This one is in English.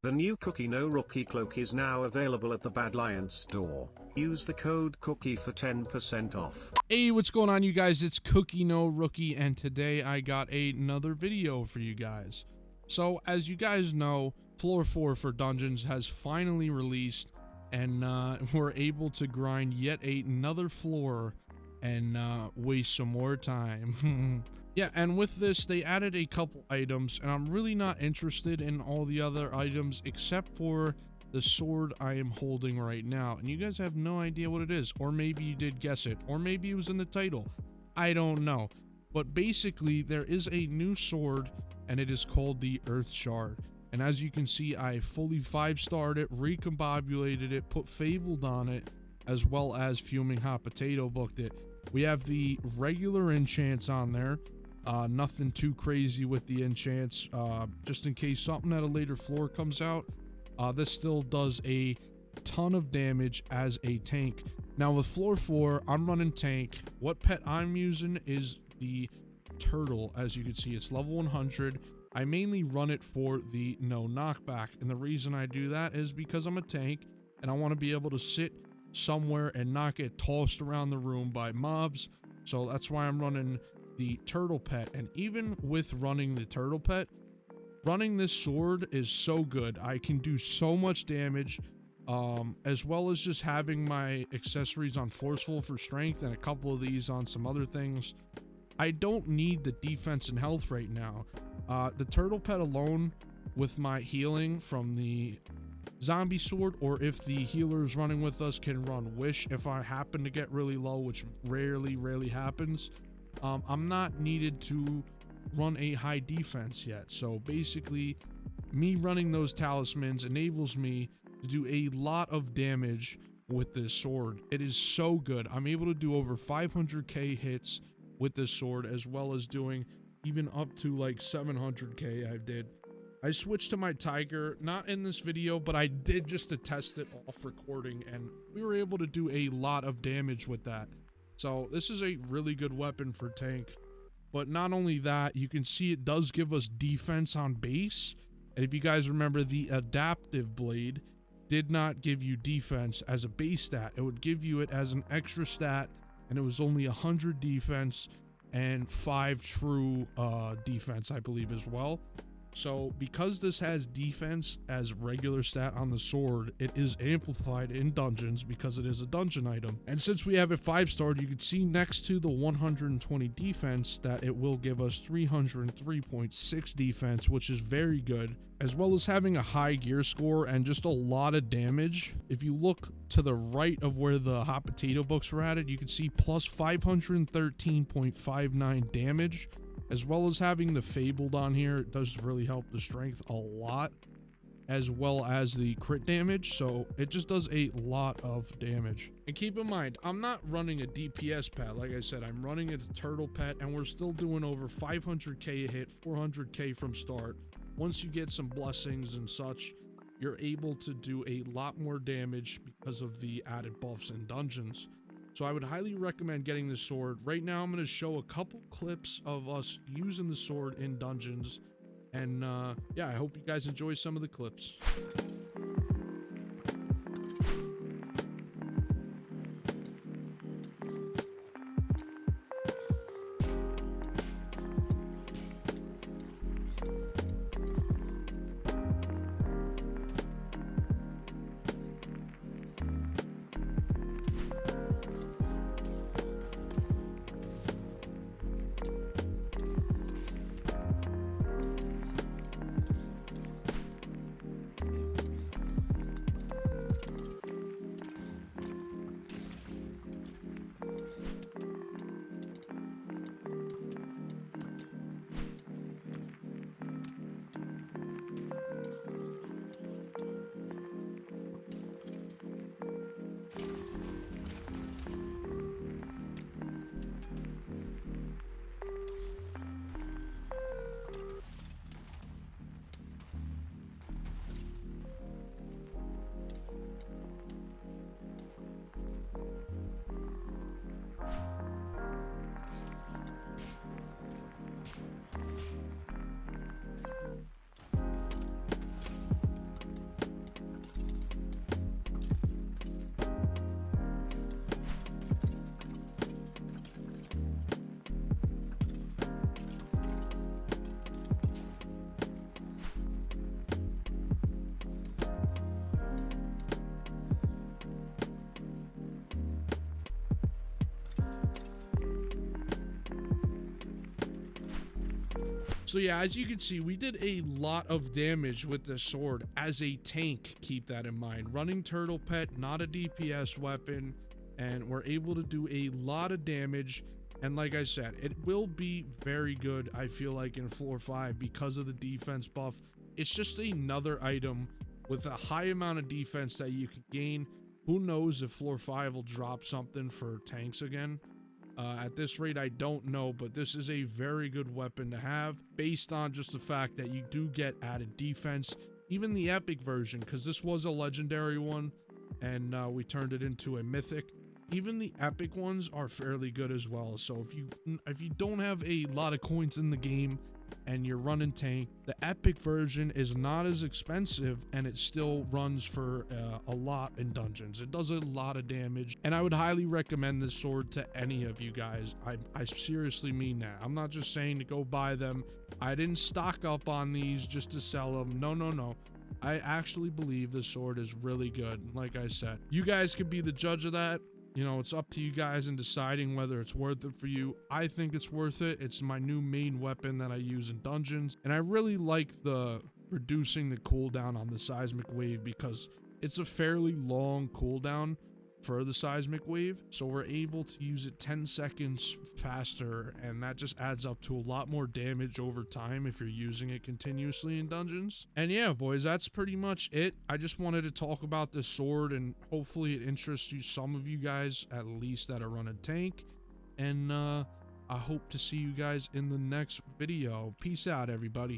The new CookieNoRookie cloak is now available at the Badlion store. Use the code COOKIE for 10% off. Hey, what's going on, you guys? It's CookieNoRookie, and today I got another video for you guys. So, as you guys know, Floor 4 for Dungeons has finally released, and we're able to grind yet another floor and waste some more time. Yeah, and with this, they added a couple items, and I'm really not interested in all the other items except for the sword I am holding right now. And you guys have no idea what it is, or maybe you did guess it, or maybe it was in the title. I don't know. But basically, there is a new sword, and it is called the Earth Shard. And as you can see, I fully 5-starred it, recombobulated it, put Fabled on it, as well as Fuming Hot Potato booked it. We have the regular enchants on there. Nothing too crazy with the enchants, just in case something at a later floor comes out. This still does a ton of damage as a tank. Now with floor 4, I'm running tank. What pet I'm using is the turtle. As you can see, it's level 100. I mainly run it for the no knockback, and the reason I do that is because I'm a tank and I want to be able to sit somewhere and not get tossed around the room by mobs. So that's why I'm running the turtle pet. And even with running the turtle pet, running this sword is so good. I can do so much damage, as well as just having my accessories on forceful for strength and a couple of these on some other things. I don't need the defense and health right now. The turtle pet alone, with my healing from the zombie sword, or if the healers running with us can run wish if I happen to get really low, which rarely happens, I'm not needed to run a high defense yet. So basically, me running those talismans enables me to do a lot of damage with this sword. It is so good. I'm able to do over 500k hits with this sword, as well as doing even up to like 700k. I switched to my tiger, not in this video, but I did just to test it off recording, and we were able to do a lot of damage with that. So this is a really good weapon for tank. But not only that, you can see it does give us defense on base. And if you guys remember, the adaptive blade did not give you defense as a base stat. It would give you it as an extra stat, and it was only 100 defense and 5 true defense, I believe, as well. So because this has defense as regular stat on the sword, it is amplified in dungeons because it is a dungeon item. And since we have it 5-starred, you can see next to the 120 defense that it will give us 303.6 defense, which is very good, as well as having a high gear score and just a lot of damage. If you look to the right of where the hot potato books were added, you can see plus 513.59 damage. As well as having the Fabled on here, it does really help the strength a lot, as well as the crit damage, so it just does a lot of damage. And keep in mind, I'm not running a DPS pet. Like I said, I'm running a turtle pet, and we're still doing over 500k a hit, 400k from start. Once you get some blessings and such, you're able to do a lot more damage because of the added buffs in dungeons. So I would highly recommend getting this sword. Right now, I'm going to show a couple clips of us using the sword in dungeons. And yeah, I hope you guys enjoy some of the clips. So yeah, as you can see, we did a lot of damage with this sword as a tank. Keep that in mind. Running turtle pet, not a DPS weapon, and we're able to do a lot of damage. And like I said, it will be very good, I feel like, in floor 5 because of the defense buff. It's just another item with a high amount of defense that you can gain. Who knows if floor 5 will drop something for tanks again. At this rate, I don't know, but this is a very good weapon to have based on just the fact that you do get added defense. Even the epic version, because this was a legendary one and we turned it into a mythic. Even the epic ones are fairly good as well. So if you don't have a lot of coins in the game and you're running tank, the epic version is not as expensive and it still runs for a lot in dungeons. It does a lot of damage, and I would highly recommend this sword to any of you guys. I seriously mean that. I'm not just saying to go buy them. I didn't stock up on these just to sell them. No. I actually believe this sword is really good. Like I said, you guys could be the judge of that. You know, it's up to you guys in deciding whether it's worth it for you. I think it's worth it. It's my new main weapon that I use in dungeons. And I really like the reducing the cooldown on the seismic wave because it's a fairly long cooldown for the seismic wave. So we're able to use it 10 seconds faster, and that just adds up to a lot more damage over time if you're using it continuously in dungeons. And yeah, boys, that's pretty much it. I just wanted to talk about this sword, and hopefully it interests you, some of you guys at least that are running tank. And I hope to see you guys in the next video. Peace out, everybody.